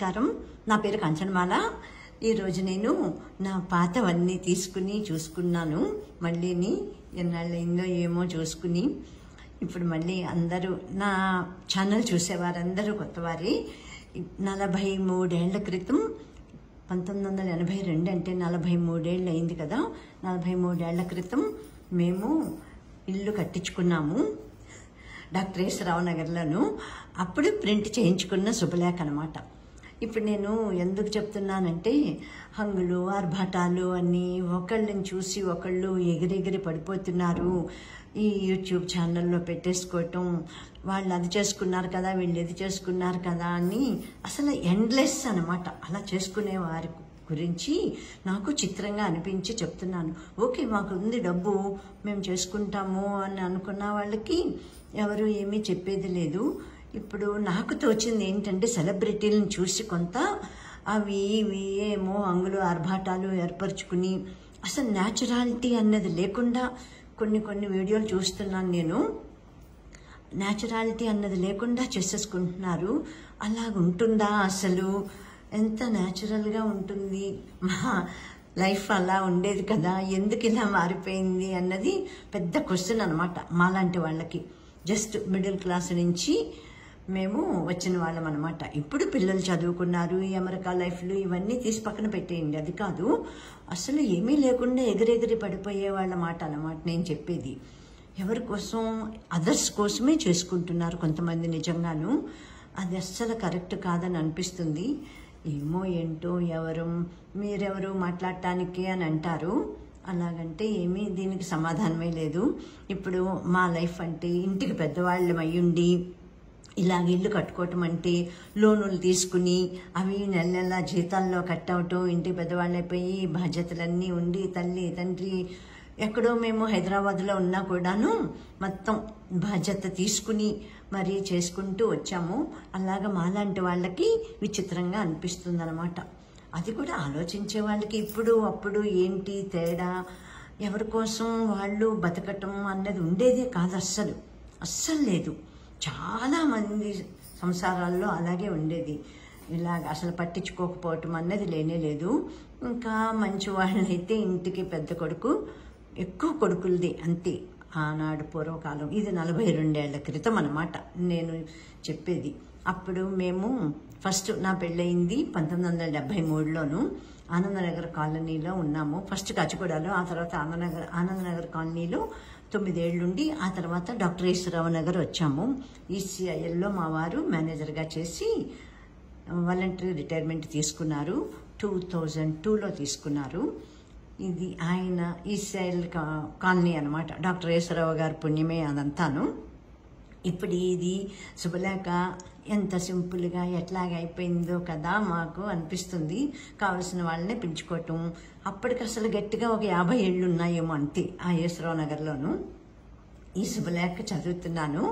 నమస్కారం. నా పేరు కంచనమాల. ఈరోజు నేను నా పాతవన్నీ తీసుకుని చూసుకున్నాను. మళ్ళీని ఎన్నాళ్ళైందో ఏమో చూసుకుని ఇప్పుడు మళ్ళీ అందరూ నా ఛానల్ చూసేవారందరూ కొత్తవారి. 43 ఏళ్ల క్రితం 1982 అంటే 43 ఏళ్ళు అయింది కదా. 43 ఏళ్ల క్రితం మేము ఇల్లు కట్టించుకున్నాము డాక్టర్ ఎస్ రావు నగర్లోను. అప్పుడు ప్రింట్ చేయించుకున్న శుభలేఖ అనమాట. ఇప్పుడు నేను ఎందుకు చెప్తున్నానంటే హంగులు ఆర్భాటాలు అని ఒకళ్ళని చూసి ఒకళ్ళు ఎగిరెగిరి పడిపోతున్నారు. ఈ యూట్యూబ్ ఛానల్లో పెట్టేసుకోవటం, వాళ్ళు అది చేసుకున్నారు కదా వీళ్ళు ఇది చేసుకున్నారు కదా అని అసలు ఎండ్లెస్ అనమాట. అలా చేసుకునే వారి గురించి నాకు చిత్రంగా అనిపించి చెప్తున్నాను. ఓకే, మాకు ఉంది డబ్బు, మేము చేసుకుంటాము అని అనుకున్న వాళ్ళకి ఎవరు ఏమీ చెప్పేది లేదు. ఇప్పుడు నాకు తోచింది ఏంటంటే సెలబ్రిటీలను చూసి కొంత అవి ఇవి ఏమో అంగులు ఆర్భాటాలు ఏర్పరచుకుని అసలు న్యాచురాలిటీ అన్నది లేకుండా కొన్ని వీడియోలు చూస్తున్నాను నేను. న్యాచురాలిటీ అన్నది లేకుండా చేసేసుకుంటున్నారు. అలాగుంటుందా? అసలు ఎంత న్యాచురల్గా ఉంటుంది? మా లైఫ్ అలా ఉండేది కదా, ఎందుకు ఇలా మారిపోయింది అన్నది పెద్ద క్వశ్చన్ అనమాట మాలాంటి వాళ్ళకి. జస్ట్ మిడిల్ క్లాస్ నుంచి మేము వచ్చిన వాళ్ళం అనమాట. ఇప్పుడు పిల్లలు చదువుకున్నారు, ఈ అమెరికా లైఫ్లు ఇవన్నీ తీసి పక్కన పెట్టేయండి, అది కాదు. అసలు ఏమీ లేకుండా ఎగిరెగిరి పడిపోయే వాళ్ళ మాట అన్నమాట నేను చెప్పేది. ఎవరి కోసం? అదర్స్ కోసమే చేసుకుంటున్నారు కొంతమంది నిజంగాను. అది అస్సలు కరెక్ట్ కాదని అనిపిస్తుంది. ఏమో ఏంటో, మీరెవరు మాట్లాడటానికి అని అంటారు. అలాగంటే ఏమీ దీనికి సమాధానమే లేదు. ఇప్పుడు మా లైఫ్ అంటే ఇంటికి పెద్దవాళ్ళం అయ్యుండి ఇలాగ ఇల్లు కట్టుకోవటం అంటే లోనులు తీసుకుని అవి నెల నెల జీతాల్లో కట్ అవటం, ఇంటికి పెద్దవాళ్ళు అయిపోయి బాధ్యతలన్నీ ఉండి తల్లి తండ్రి ఎక్కడో మేము హైదరాబాద్లో ఉన్నా కూడాను మొత్తం బాధ్యత తీసుకుని మరీ చేసుకుంటూ వచ్చాము. అలాగా మాలాంటి వాళ్ళకి విచిత్రంగా అనిపిస్తుంది అనమాట. అది కూడా ఆలోచించే వాళ్ళకి ఇప్పుడు అప్పుడు ఏంటి తేడా, ఎవరి కోసం వాళ్ళు బతకటం అన్నది ఉండేదే కాదు. అస్సలు లేదు. చాలా మంది సంసారాల్లో అలాగే ఉండేది. ఇలాగ అసలు పట్టించుకోకపోవటం అన్నది లేనే లేదు. ఇంకా మంచి వాళ్ళైతే ఇంటికి పెద్ద కొడుకు, ఎక్కువ కొడుకులది అంతే ఆనాడు పూర్వకాలం. ఇది 42 ఏళ్ల క్రితం అన్నమాట నేను చెప్పేది. అప్పుడు మేము ఫస్ట్ నా పెళ్ళయింది 1973లోను. ఆనందనగర్ కాలనీలో ఉన్నాము. ఫస్ట్ కాచిగూడలో, ఆ తర్వాత ఆనందనగర్ కాలనీలో 9 ఏళ్ళుండి ఆ తర్వాత డాక్టర్ ఎస్ రావు నగర్ వచ్చాము. ఈసీఐఎల్లో మా వారు మేనేజర్గా చేసి వాలంటరీ రిటైర్మెంట్ తీసుకున్నారు. 2002లో తీసుకున్నారు. ఇది ఆయన ఈసీఐఎల్ కాలనీ అనమాట. డాక్టర్ ఎస్ రావు గారి పుణ్యమే అదంతాను. ఇప్పుడు ఇది శుభలేఖ ఎంత సింపుల్గా ఎట్లాగ అయిపోయిందో కదా మాకు అనిపిస్తుంది. కావలసిన వాళ్ళనే పెంచుకోవటం. అప్పటికి అసలు గట్టిగా ఒక 50 ఏళ్ళు ఉన్నాయేమో అంతే ఆ ఎస్రావు నగర్లోను. ఈ శుభలేఖ చదువుతున్నాను,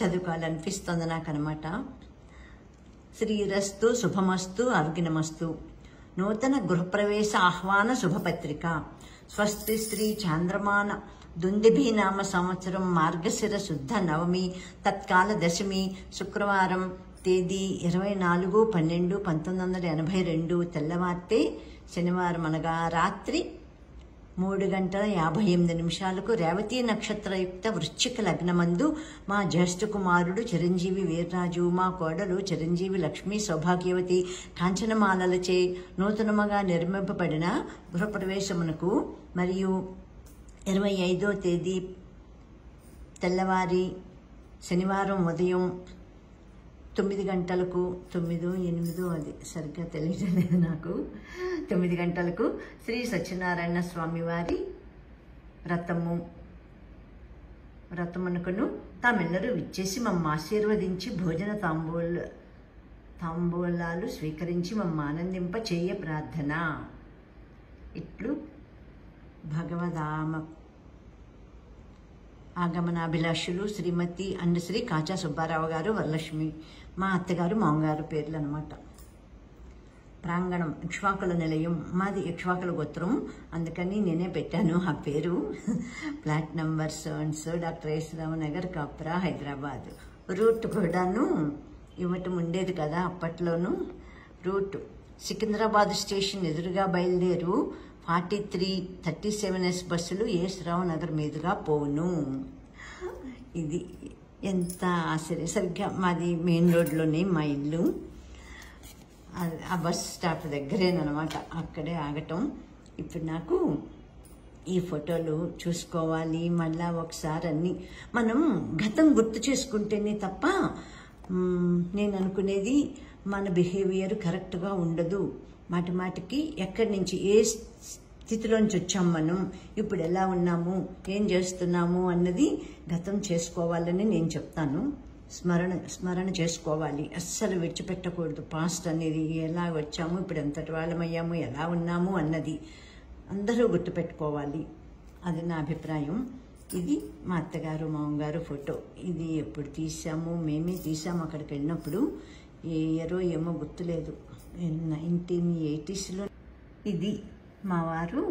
చదువుకోవాలనిపిస్తుంది నాకు అనమాట. శ్రీరస్తు శుభమస్తు అర్గినమస్తు. నూతన గృహప్రవేశ ఆహ్వాన శుభపత్రిక. స్వస్తి శ్రీ చాంద్రమాన దుందిభినామ సంవత్సరం మార్గశిర శుద్ధ నవమి తత్కాల దశమి శుక్రవారం తేదీ 24/12/1982 తెల్లవారితే శనివారం అనగా రాత్రి 3:58 రేవతి నక్షత్రయుక్త వృశ్చిక లగ్నమందు మా జ్యేష్ఠ కుమారుడు చిరంజీవి వీర్రాజు, మా కోడలు చిరంజీవి లక్ష్మీ సౌభాగ్యవతి కాంచనమాలలచే నూతనముగా నిర్మింపబడిన గృహప్రవేశమునకు మరియు 25వ తేదీ తెల్లవారి శనివారం ఉదయం 9 గంటలకు 9-8 అది సరిగ్గా తెలియలేదు నాకు. 9 గంటలకు శ్రీ సత్యనారాయణ స్వామి వారి వ్రతమునకును తామెల్లరూ విచ్చేసి మమ్మ ఆశీర్వదించి భోజన తాంబూలాలు స్వీకరించి మమ్మ ఆనందింప చేయ ప్రార్థన. ఇట్లు ఆగమనాభిలాషులు శ్రీమతి అండ్ శ్రీ కాచా సుబ్బారావు గారు, వరలక్ష్మి మా అత్తగారు మామగారు పేర్లు అనమాట. ప్రాంగణం ఇక్ష్వాకుల నిలయం. మాది ఇక్ష్వాకుల గోత్రం, అందుకని నేనే పెట్టాను ఆ పేరు. ఫ్లాట్ నంబర్ సన్స్ doctor S Rao Nagar, Kapra, Hyderabad. Route కూడాను ఇవ్వటం ఉండేది కదా అప్పట్లోనూ. రూట్ సికింద్రాబాద్ స్టేషన్ ఎదురుగా బయలుదేరు 4337S బస్సులు యేసరావు నగర్ మీదుగా పోవును. ఇది ఎంత ఆశ్చర్యం. సరిగ్గా మాది మెయిన్ రోడ్లోనే మా ఇల్లు. ఆ బస్ స్టాప్ దగ్గరేనమాట, అక్కడే ఆగటం. ఇప్పుడు నాకు ఈ ఫోటోలు చూసుకోవాలి, మళ్ళా ఒకసారి అన్నీ మనం గతం గుర్తు చేసుకుంటేనే తప్ప నేను అనుకునేది మన బిహేవియర్ కరెక్ట్గా ఉండదు. మాటికి ఎక్కడి నుంచి ఏ స్థితిలోంచి వచ్చాం, మనం ఇప్పుడు ఎలా ఉన్నాము, ఏం చేస్తున్నాము అన్నది గతం చేసుకోవాలని నేను చెప్తాను. స్మరణ చేసుకోవాలి, అస్సలు విడిచిపెట్టకూడదు. పాస్ట్ అనేది ఎలా వచ్చాము, ఇప్పుడు ఎంతటి వాళ్ళమయ్యాము, ఎలా ఉన్నాము అన్నది అందరూ గుర్తుపెట్టుకోవాలి. అది నా అభిప్రాయం. ఇది మా అత్తగారు మామగారు ఫోటో. ఇది ఎప్పుడు తీసాము, మేమే తీసాము అక్కడికి వెళ్ళినప్పుడు. ఏ ఇయరో ఏమో గుర్తులేదు, 1980sలో. ఇది మా వారు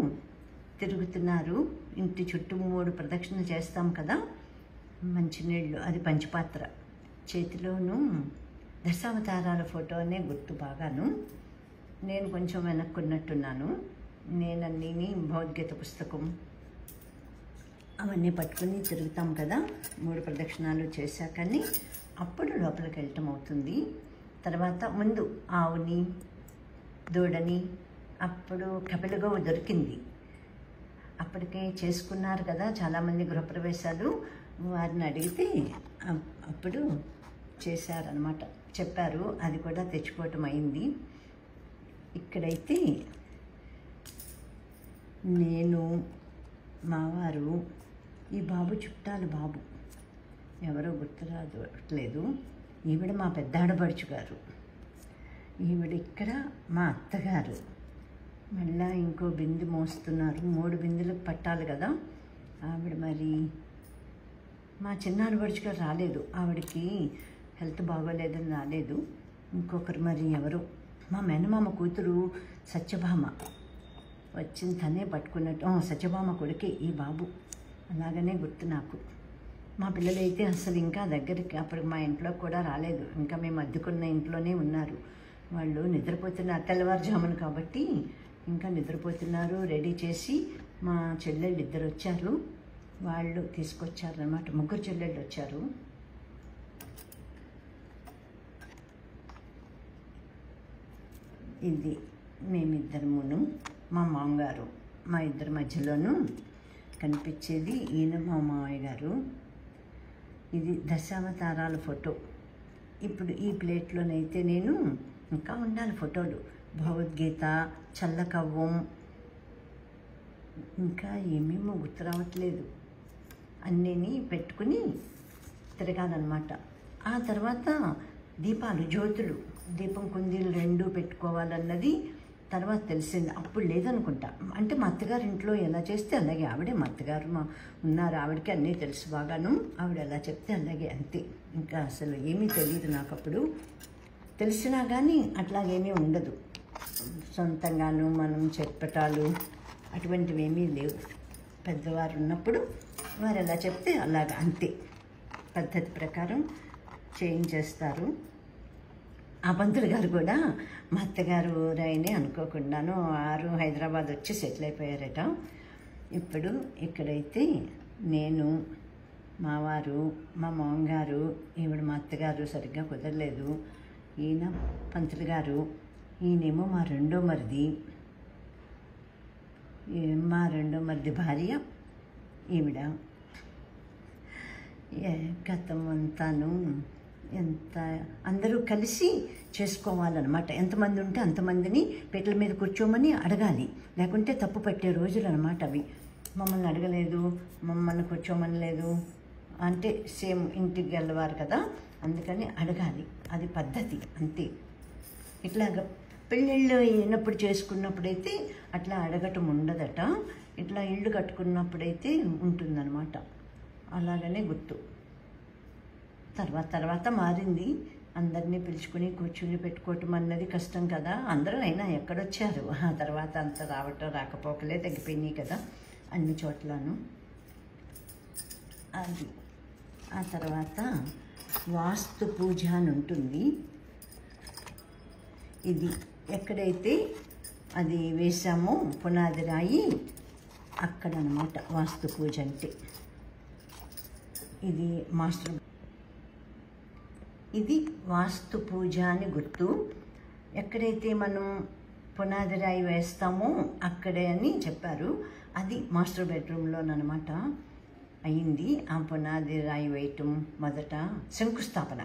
తిరుగుతున్నారు. ఇంటి చుట్టూ 3 ప్రదక్షిణ చేస్తాం కదా, మంచినీళ్ళు, అది పంచపాత్ర. చేతిలోనూ దశావతారాల ఫోటోనే గుర్తు బాగాను. నేను కొంచెం వెనక్కున్నట్టున్నాను. నేను అన్నీ భగవద్గీత పుస్తకం అవన్నీ పట్టుకుని తిరుగుతాం కదా, 3 ప్రదక్షిణాలు చేశాకని అప్పుడు లోపలికి వెళ్ళటం అవుతుంది. తర్వాత ముందు ఆవుని, దూడని, అప్పుడు కపిలగోవు దొరికింది. అప్పటికే చేసుకున్నారు కదా చాలామంది గృహప్రవేశాలు. వారిని అడిగితే అప్పుడు చేశారనమాట, చెప్పారు. అది కూడా తెచ్చుకోవటం అయింది. ఇక్కడైతే నేను, మావారు, ఈ బాబు చుట్టాలు బాబు ఎవరో గుర్తురాదు. ఈవిడ మా పెద్ద ఆడపడుచు గారు, ఈవిడ ఇక్కడ మా అత్తగారు. మళ్ళా ఇంకో బిందె మోస్తున్నారు, 3 బిందెలకు పట్టాలి కదా. ఆవిడ మరి మా చిన్న ఆడపడుచు గారు రాలేదు, ఆవిడకి హెల్త్ బాగోలేదని రాలేదు. ఇంకొకరు మరి ఎవరు, మా మేనమామ కూతురు సత్యభామ వచ్చింది, తనే పట్టుకున్నట్టు. సత్యభామ కొడుకే ఈ బాబు, అలాగనే గుర్తు నాకు. మా పిల్లలైతే అసలు ఇంకా దగ్గరికి అప్పుడు మా ఇంట్లో కూడా రాలేదు, ఇంకా మేము అద్దుకున్న ఇంట్లోనే ఉన్నారు. వాళ్ళు నిద్రపోతున్నారు, తెల్లవారుజామున కాబట్టి ఇంకా నిద్రపోతున్నారు. రెడీ చేసి మా చెల్లెళ్ళు 2 వచ్చారు, వాళ్ళు తీసుకొచ్చారనమాట. 3 చెల్లెళ్ళు వచ్చారు. ఇది మేమిద్దరమును, మా మామగారు, మా ఇద్దరి మధ్యలోనూ కనిపించేది ఈయన మా మామయ్య గారు. ఇది దశావతారాల ఫోటో. ఇప్పుడు ఈ ప్లేట్లోనైతే నేను ఇంకా ఉండాలి ఫోటోలు, భగవద్గీత, చల్లకవ్వం, ఇంకా ఏమేమో గుర్తు రావట్లేదు, అన్నీ పెట్టుకుని తిరగాలన్నమాట. ఆ తర్వాత దీపాలు, జ్యోతులు, దీపం కుందీలు 2 పెట్టుకోవాలన్నది తర్వాత తెలిసింది. అప్పుడు లేదనుకుంటా, అంటే మా అత్తగారు ఇంట్లో ఎలా చేస్తే అలాగే. ఆవిడే మా అత్తగారు ఉన్నారు, ఆవిడకి అన్నీ తెలుసు బాగాను. ఆవిడ ఎలా చెప్తే అలాగే, అంతే. ఇంకా అసలు ఏమీ తెలియదు నాకు అప్పుడు. తెలిసినా కానీ అట్లాగేమీ ఉండదు, సొంతంగాను మనం చెప్పటాలు అటువంటివి ఏమీ లేవు. పెద్దవారు ఉన్నప్పుడు వారు ఎలా చెప్తే అలాగ, అంతే. పద్ధతి ప్రకారం చేయించేస్తారు. ఆ పంతులు గారు కూడా మా అత్తగారు ఊరైనే అనుకోకుండాను వారు హైదరాబాద్ వచ్చి సెటిల్ అయిపోయారట. ఇప్పుడు ఇక్కడైతే నేను, మావారు, మా మామగారు, ఈవిడ మా అత్తగారు సరిగ్గా కుదరలేదు. ఈయన పంతులు గారు, ఈయనేమో మా రెండో మరిది భార్య ఈవిడ. గతం అంతాను ఎంత అందరూ కలిసి చేసుకోవాలన్నమాట. ఎంతమంది ఉంటే అంతమందిని పీటల మీద కూర్చోమని అడగాలి, లేకుంటే తప్పు పట్టే రోజులు అన్నమాట అవి. మమ్మల్ని అడగలేదు, మమ్మల్ని కూర్చోమనలేదు అంటే సేమ్ ఇంటికి వెళ్ళవారు కదా, అందుకని అడగాలి, అది పద్ధతి, అంతే. ఇట్లాగ పెళ్ళిళ్ళు అయినప్పుడు చేసుకున్నప్పుడైతే అట్లా అడగటం ఉండదట. ఇట్లా ఇల్లు కట్టుకున్నప్పుడైతే ఉంటుందన్నమాట. అలాగనే గుర్తు. తర్వాత మారింది. అందరినీ పిలుచుకుని కూర్చుని పెట్టుకోవటం అన్నది కష్టం కదా. అందరూ అయినా ఎక్కడొచ్చారు, ఆ తర్వాత అంత రాకపోకలే తగ్గిపోయినాయి కదా అన్ని చోట్లను. అది ఆ తర్వాత వాస్తు పూజ అని ఉంటుంది. ఇది ఎక్కడైతే అది వేసామో పునాది రాయి అక్కడ అన్నమాట వాస్తు పూజ అంటే. ఇది మాస్టర్, ఇది వాస్తు పూజ అని గుర్తు. ఎక్కడైతే మనం పునాది రాయి వేస్తామో అక్కడే అని చెప్పారు. అది మాస్టర్ బెడ్రూమ్లోనమాట అయింది. ఆ పునాది రాయి వేయటం మొదట శంకుస్థాపన.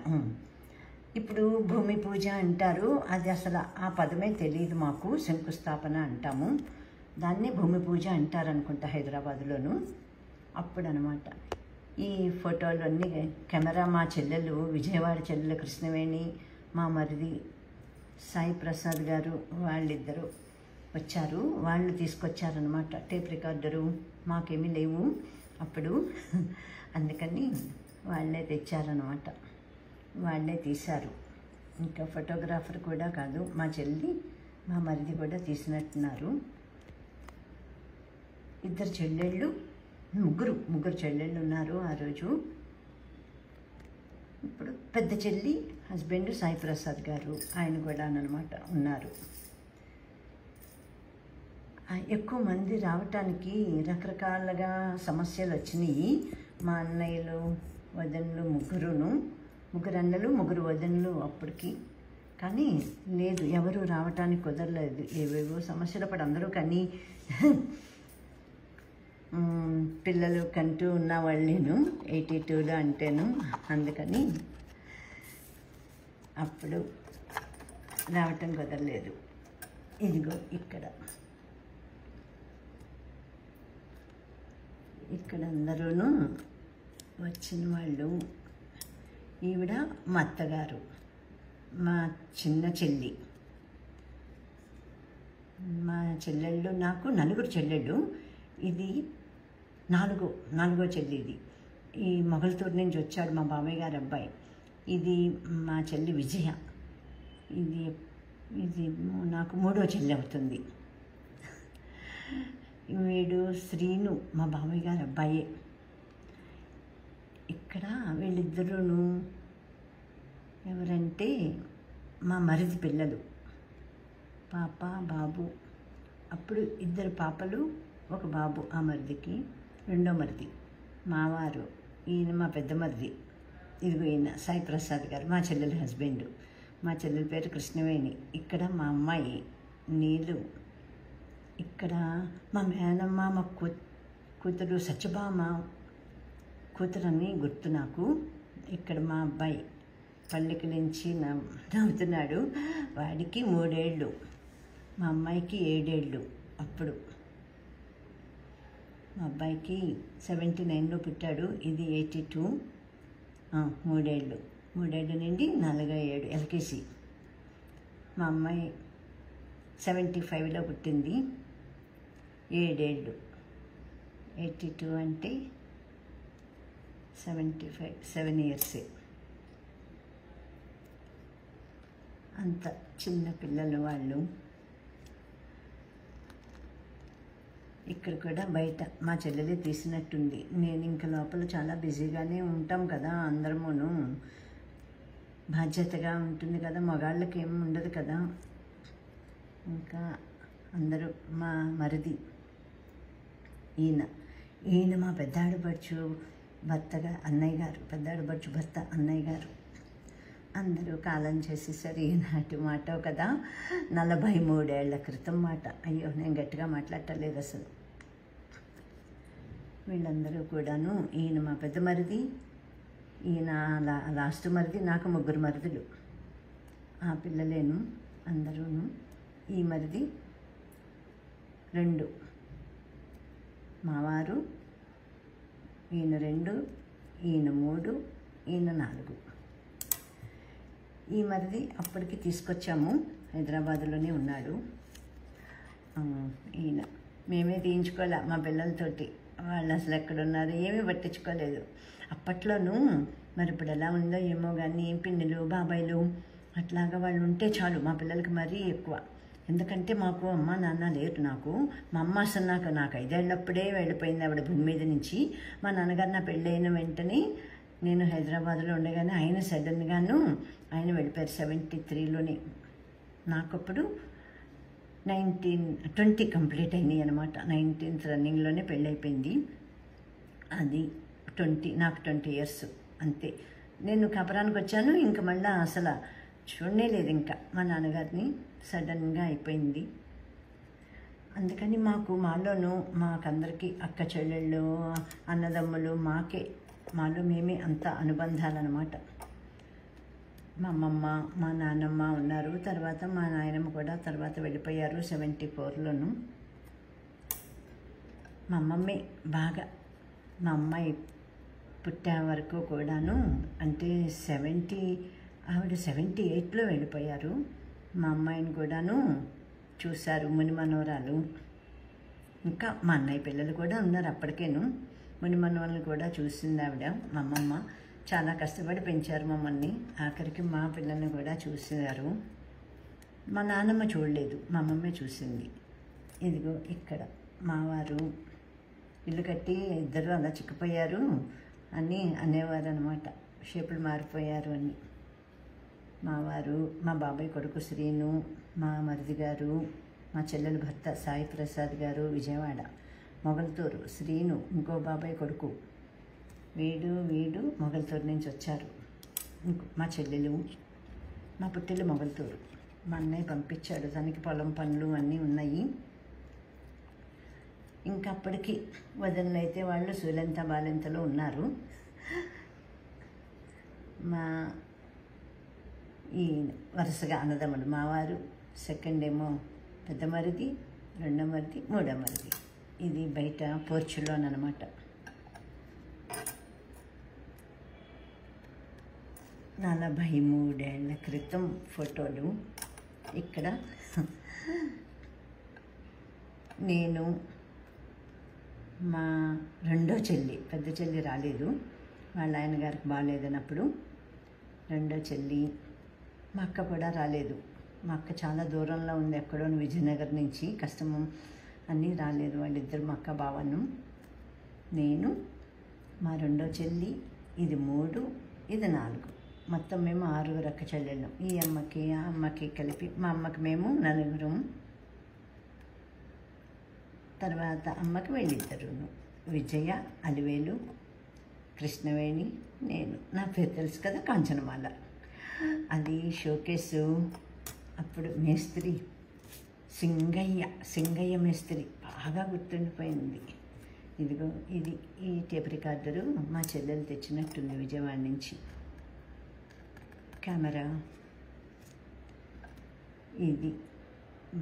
ఇప్పుడు భూమి పూజ అంటారు, అది అసలు ఆ పదమే తెలియదు మాకు. శంకుస్థాపన అంటాము, దాన్ని భూమి పూజ అంటారు అనుకుంటా హైదరాబాద్లోను. అప్పుడు అనమాట ఈ ఫోటోలు అన్నీ. కెమెరా మా చెల్లెలు, విజయవాడ చెల్లెలు కృష్ణవేణి, మా మరిది సాయి ప్రసాద్ గారు, వాళ్ళిద్దరూ వచ్చారు. వాళ్ళు తీసుకొచ్చారనమాట టేప్ రికార్డరు. మాకేమీ లేవు అప్పుడు, అందుకని వాళ్ళే తెచ్చారనమాట. వాళ్ళే తీశారు. ఇంకా ఫోటోగ్రాఫర్ కూడా కాదు, మా చెల్లి మా మరిది కూడా తీసినట్టున్నారు. ఇద్దరు చెల్లెళ్ళు, ముగ్గురు చెల్లెళ్ళు ఉన్నారు ఆ రోజు. ఇప్పుడు పెద్ద చెల్లి హస్బెండ్ సాయి ప్రసాద్ గారు, ఆయన కూడా అనమాట ఉన్నారు. ఎక్కువ మంది రావటానికి రకరకాలుగా సమస్యలు వచ్చినాయి. మా అన్నయ్యలు వదనలు ముగ్గురు అన్నలు ముగ్గురు వదనలు అప్పటికి. కానీ లేదు, ఎవరు రావటానికి కుదరలేదు. ఏవేవో సమస్యలు అప్పుడు అందరూ కానీ పిల్లలు కంటూ ఉన్న వాళ్ళేను 82లో అంటేను, అందుకని అప్పుడు రావటం కుదరలేదు. ఇదిగో ఇక్కడ అందరూను వచ్చిన వాళ్ళు. ఈవిడ మా అత్తగారు, మా చిన్న చెల్లి, మా చెల్లెళ్ళు. నాకు 4 చెల్లెళ్ళు. ఇది నాలుగో చెల్లి. ఇది ఈ మొగల్తూరు నుంచి వచ్చాడు మా బాబాయ్ గారు అబ్బాయి. ఇది మా చెల్లి విజయ. ఇది నాకు 3వ చెల్లి అవుతుంది. వీడు శ్రీను మా బాబాయ్ గారు అబ్బాయే. ఇక్కడ వీళ్ళిద్దరూను ఎవరంటే మా మరిది పిల్లలు, పాప బాబు. అప్పుడు 2 పాపలు 1 బాబు ఆ మరిదికి. 2వ మరిది మావారు, ఈయన మా పెద్ద మరిది. ఇదిగో ఈయన సాయి ప్రసాద్ గారు, మా చెల్లెల హస్బెండ్. మా చెల్లెల పేరు కృష్ణవేణి. ఇక్కడ మా అమ్మాయి నీలు. ఇక్కడ మా మేనమ్మ, మా కూతురు సత్యభామ కూతురని గుర్తు నాకు. ఇక్కడ మా అబ్బాయి పల్లెకి నుంచి నవ్వుతున్నాడు. వాడికి 3 ఏళ్ళు, మా అమ్మాయికి 7 ఏళ్ళు. అప్పుడు మా అబ్బాయికి 79లో పుట్టాడు. ఇది 82. 3 ఏళ్ళు నుండి 47 ఎల్కేజీ. మా అమ్మాయి 75లో పుట్టింది, 7 ఏళ్ళు. 82 అంటే 75, 7 ఇయర్స్. అంత చిన్న పిల్లలు వాళ్ళు. ఇక్కడ కూడా బయట మా చెల్లెలే తీసినట్టుంది. నేను ఇంకా లోపల చాలా బిజీగానే ఉంటాం కదా అందరమును. బాధ్యతగా ఉంటుంది కదా, మగాళ్ళకి ఏమి ఉండదు కదా. ఇంకా అందరూ మా మరిది ఈయన మా పెద్ద ఆడపడుచు భర్తగా అన్నయ్య గారు, పెద్ద ఆడపడుచు భర్త అన్నయ్య గారు. అందరూ కాలం చేసేసారు. ఈనాటి మాట కదా, 43 ఏళ్ల క్రితం మాట. అయ్యో, నేను గట్టిగా మాట్లాడలేదు అసలు. వీళ్ళందరూ కూడాను, ఈయన మా పెద్ద మరిది, ఈయన లాస్ట్ మరిది. నాకు 3 మరిదులు, ఆ పిల్లలేను అందరూను. ఈ మరిది 2, మావారు. ఈయన 2, ఈయన 3, ఈయన 4. ఈ మరిది అప్పటికి తీసుకొచ్చాము, హైదరాబాద్లోనే ఉన్నాడు. ఈయన మేమే తీయించుకోలే మా పిల్లలతోటి. వాళ్ళు అసలు ఎక్కడున్నారు ఏమీ పట్టించుకోలేదు అప్పట్లోనూ. మరి ఇప్పుడు ఎలా ఉందో ఏమో కానీ, పిన్నులు బాబాయిలు అట్లాగా వాళ్ళు ఉంటే చాలు మా పిల్లలకి మరీ ఎక్కువ. ఎందుకంటే మాకు అమ్మ నాన్న లేరు. మా అమ్మ అసలు నాకు 5 ఏళ్ళప్పుడే వెళ్ళిపోయింది ఆవిడ భూమి మీద నుంచి. మా నాన్నగారు నా పెళ్ళైన వెంటనే నేను హైదరాబాద్లో ఉండగానే ఆయన సడన్గాను ఆయన వెళ్ళిపోయారు 73లోనే. నాకప్పుడు 20 కంప్లీట్ అయినాయి అనమాట. 19th రన్నింగ్లోనే పెళ్ళైపోయింది. అది నాకు 20 years అంతే. నేను కపరానికి వచ్చాను, ఇంకా మళ్ళీ అసలు చూడనే లేదు ఇంకా మా నాన్నగారిని. సడన్గా అయిపోయింది. అందుకని మాలోనూ మాకందరికీ అక్క చెల్లెళ్ళు, అన్నదమ్ములు, మాలో మేమే అంత అనుబంధాలన్నమాట. మా అమ్మమ్మ, మా నాన్నమ్మ ఉన్నారు. తర్వాత మా నాయనమ్మ కూడా తర్వాత వెళ్ళిపోయారు 74లోను. మా అమ్మమ్మే బాగా, మా అమ్మాయి పుట్టే వరకు కూడాను, అంటే ఆవిడ 78లో వెళ్ళిపోయారు. మా అమ్మాయిని కూడాను చూశారు, ముని మనవరాలు. ఇంకా మా అన్నయ్య పిల్లలు కూడా ఉన్నారు అప్పటికేను. ముని మనవరాలు కూడా చూసింది ఆవిడ. మా అమ్మమ్మ చాలా కష్టపడి పెంచారు మమ్మల్ని. ఆఖరికి మా పిల్లల్ని కూడా చూసారు. మా నాన్నమ్మ చూడలేదు, మా అమ్మమ్మే చూసింది. ఇదిగో ఇక్కడ మావారు ఇల్లు కట్టి ఇద్దరు అలా చిక్కిపోయారు అని అనేవారు అనమాట. షేపులు మారిపోయారు అని. మావారు, మా బాబాయ్ కొడుకు శ్రీను, మా మరిది గారు, మా చెల్లెలు భర్త సాయి ప్రసాద్ గారు విజయవాడ, మొగల్తూరు. శ్రీను ఇంకో బాబాయ్ కొడుకు, వీడు మొగల్తూరు నుంచి వచ్చారు. మా చెల్లెలు, మా పుట్టిల్లు మొగల్తూరు. మా అన్నయ్య పంపించాడు, తనకి పొలం పనులు అన్నీ ఉన్నాయి. ఇంకా అప్పటికి వదనలు అయితే వాళ్ళు సూలెంత బాలెంతలో ఉన్నారు. ఈ వరుసగా అన్నదమ్ముడు, మావారు సెకండ్ ఏమో పెద్ద మరిది, రెండో మరిది, మూడో మరిది. ఇది బయట పోర్చులోనమాట. 43 ఏళ్ల క్రితం ఫోటోలు. ఇక్కడ నేను, మా రెండో చెల్లి, పెద్ద చెల్లి రాలేదు, వాళ్ళ ఆయన గారికి బాగాలేదన్నప్పుడు. రెండో చెల్లి, మా అక్క కూడా రాలేదు. మా అక్క చాలా దూరంలో ఉంది, ఎక్కడో విజయనగర్ నుంచి, కష్టం అన్నీ రాలేదు. వాళ్ళిద్దరు మా అక్క బావను, నేను, మా రెండో చెల్లి. ఇది 3, ఇది 4. మొత్తం మేము 6 అక్క చెల్లెళ్ళం. ఈ అమ్మకి ఆ అమ్మకి కలిపి, మా అమ్మకి మేము 4. తర్వాత అమ్మకి వీళ్ళిద్దరును, విజయ, అలివేలు, కృష్ణవేణి, నేను. నా పేరు తెలుసు కదా, కాంచనమాల. అది షోకేసు. అప్పుడు మేస్త్రి సింగయ్య మేస్త్రి బాగా గుర్తుండిపోయింది. ఇదిగో ఈ టేప్ రికార్డరు మా చెల్లెలు తెచ్చినట్టుంది విజయవాడ నుంచి. కెమెరా ఇది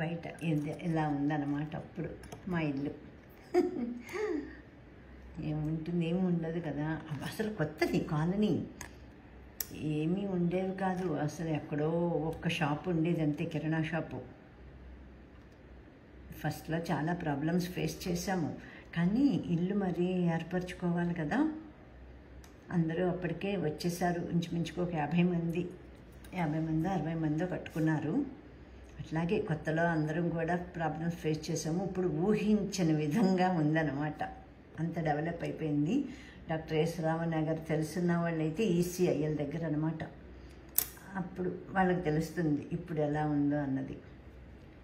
బయట ఇలా ఉందన్నమాట అప్పుడు మా ఇల్లు. ఏముంటుంది, ఏమి ఉండదు కదా. అసలు కొత్తది కాలనీ, ఏమీ ఉండేవి కాదు అసలు. ఎక్కడో ఒక్క షాపు ఉండేది అంతే, కిరాణా షాపు. ఫస్ట్లో చాలా ప్రాబ్లమ్స్ ఫేస్ చేశాము, కానీ ఇల్లు మరీ ఏర్పరచుకోవాలి కదా. అందరూ అప్పటికే వచ్చేసారు. ఇంచుమించుకు ఒక 50 మందో 60 మందో కట్టుకున్నారు. అట్లాగే కొత్తలో అందరం కూడా ప్రాబ్లమ్స్ ఫేస్ చేసాము. ఇప్పుడు ఊహించని విధంగా ఉందన్నమాట, అంత డెవలప్ అయిపోయింది. డాక్టర్ ఎస్ రామయ్య గారు తెలుసున్న వాళ్ళైతే ECIL దగ్గర అనమాట. అప్పుడు వాళ్ళకి తెలుస్తుంది ఇప్పుడు ఎలా ఉందో అన్నది.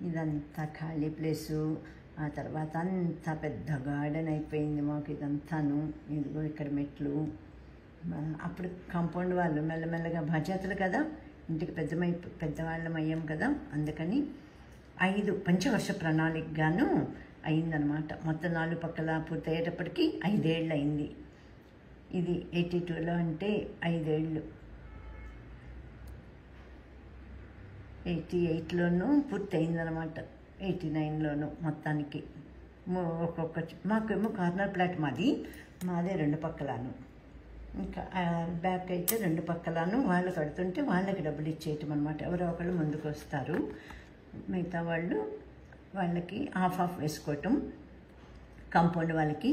ఇదంతా ఖాళీ ప్లేసు. ఆ తర్వాత అంతా పెద్ద గార్డెన్ అయిపోయింది మాకు ఇదంతాను. ఇదిగో ఇక్కడ మెట్లు. అప్పుడు కాంపౌండ్ వాళ్ళు మెల్లమెల్లగా బాధ్యతలు కదా, ఇంటికి పెద్దవాళ్ళం అయ్యాం కదా, అందుకని 5 పంచవర్ష ప్రణాళికగాను అయిందనమాట. మొత్తం 4 పక్కల పూర్తయ్యేటప్పటికి 5 ఏళ్ళు అయింది. ఇది 82లో అంటే 5 ఏళ్ళు. 88లోనూ పూర్తి అయిందనమాట, 89లోనూ మొత్తానికి. మాకేమో కార్నర్ ప్లాట్ మాదే 2 పక్కలను. ఇంకా బ్యాక్ అయితే 2 పక్కలను వాళ్ళు కడుతుంటే వాళ్ళకి డబ్బులు ఇచ్చేయటం అనమాట. ఎవరో ఒకళ్ళు ముందుకు వస్తారు, మిగతా వాళ్ళకి హాఫ్ వేసుకోవటం. కాంపౌండ్ వాళ్ళకి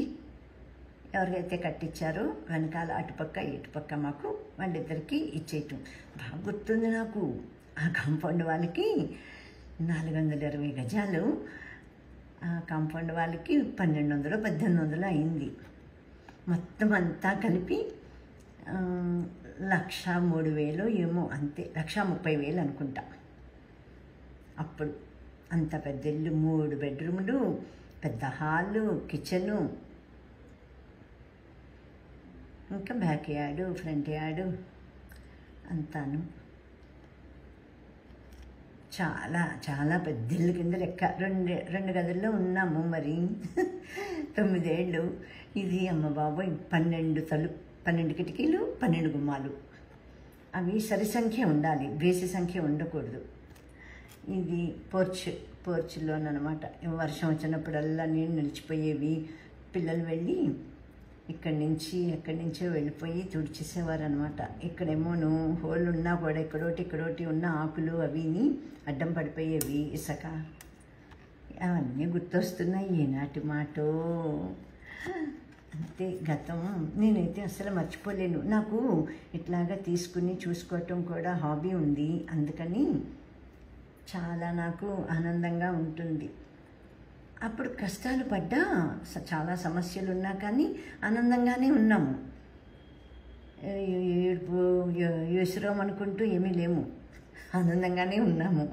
ఎవరికైతే కట్టించారో వెనకాల అటుపక్క ఇటుపక్క మాకు వాళ్ళిద్దరికీ ఇచ్చేయటం. బాగా గుర్తుంది నాకు. ఆ కాంపౌండ్ వాళ్ళకి 420 గజాలు, ఆ కాంపౌండ్ వాళ్ళకి 1200 1800 అయింది. మొత్తం అంతా కలిపి 1,03,000 ఏమో, అంతే. 1,30,000 అనుకుంటా. అప్పుడు అంత పెద్ద ఇల్లు, 3 బెడ్రూములు, పెద్ద హాలు, కిచెను, ఇంకా బ్యాక్ యార్డు, ఫ్రంట్ యార్డు అంతాను. చాలా చాలా పెద్ద ఇల్లు కింద లెక్క. రెండు గదుల్లో ఉన్నాము మరి 9 ఏళ్ళు. ఇది అమ్మ బాబోయ్ 12 కిటికీలు, 12 గుమ్మాలు. అవి సరి సంఖ్య ఉండాలి, బేసి సంఖ్య ఉండకూడదు. ఇది పోర్చ్లోనమాట. వర్షం వచ్చినప్పుడల్లా నీళ్ళు నిలిచిపోయేవి. పిల్లలు వెళ్ళి ఇక్కడి నుంచో వెళ్ళిపోయి తుడిచేసేవారు అనమాట. ఇక్కడేమోను హోల్ ఉన్నా కూడా ఇక్కడోటి ఉన్న ఆకులు అవిని అడ్డం పడిపోయేవి, ఇసుక. అవన్నీ గుర్తొస్తున్నాయి. ఏనాటి మాటో అంతే. గతం నేనైతే అసలు మర్చిపోలేను. నాకు ఇట్లాగా తీసుకుని చూసుకోవటం కూడా హాబీ ఉంది. అందుకని చాలా నాకు ఆనందంగా ఉంటుంది. అప్పుడు కష్టాలు పడ్డా, చాలా సమస్యలు ఉన్నా కానీ ఆనందంగానే ఉన్నాము. ఏడుపు విసురం అనుకుంటూ ఏమీ లేము, ఆనందంగానే ఉన్నాము.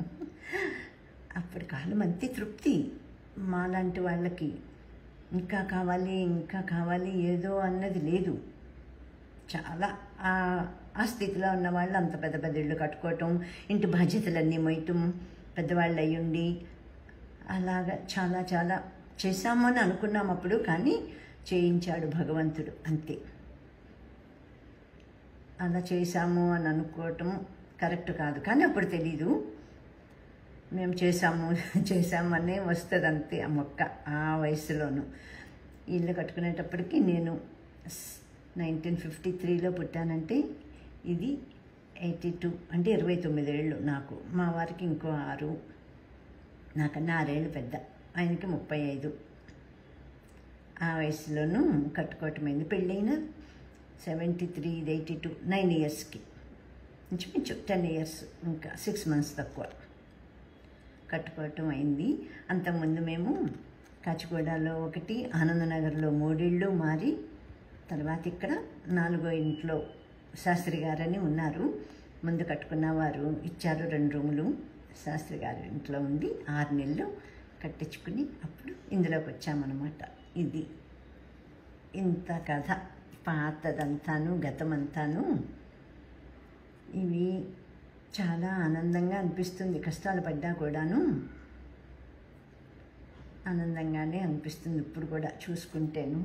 అప్పటి కాలం అంతే తృప్తి మాలాంటి వాళ్ళకి. ఇంకా కావాలి ఏదో అన్నది లేదు. చాలా ఆ స్థితిలో ఉన్న వాళ్ళు అంత పెద్ద పెద్ద ఇళ్ళు కట్టుకోవటం, ఇంటి బాధ్యతలన్నీ మోయటం, పెద్దవాళ్ళు అయ్యుండి అలాగా చాలా చాలా చేశాము అని అనుకున్నాం అప్పుడు. కానీ చేయించాడు భగవంతుడు, అంతే. అలా చేశాము అని అనుకోవటం కరెక్ట్ కాదు, కానీ అప్పుడు తెలీదు. మేము చేశామనే వస్తుంది అంతే ఆ మొక్క. ఆ వయసులోనూ ఇల్లు కట్టుకునేటప్పటికి నేను 1953లో పుట్టానంటే ఇది 82 అంటే 29 ఏళ్ళు నాకు. మా వారికి ఇంకో 6, నాకన్నా 6 ఏళ్ళు పెద్ద. ఆయనకి 35. ఆ వయసులోనూ కట్టుకోవటమైంది. పెళ్ళైన 73, 82, 9 ఇయర్స్కి, ఇంచుమించు 10 ఇయర్స్, ఇంకా 6 మంత్స్ తక్కువ కట్టుకోవటం అయింది. అంతకుముందు మేము కాచిగూడలో ఒకటి, ఆనందనగర్లో 3 ఇళ్ళు మారి, తర్వాత ఇక్కడ 4వ ఇంట్లో శాస్త్రి గారని ఉన్నారు. ముందు కట్టుకున్నవారు ఇచ్చారు 2 రూములు. శాస్త్రి గారి ఇంట్లో ఉండి 6 నెలలు కట్టించుకుని అప్పుడు ఇందులోకి వచ్చామన్నమాట. ఇది ఇంత కథ, పాతదంతాను, గతమంతాను. ఇవి చాలా ఆనందంగా అనిపిస్తుంది. కష్టాలు పడ్డా కూడాను ఆనందంగానే అనిపిస్తుంది ఇప్పుడు కూడా చూసుకుంటేను.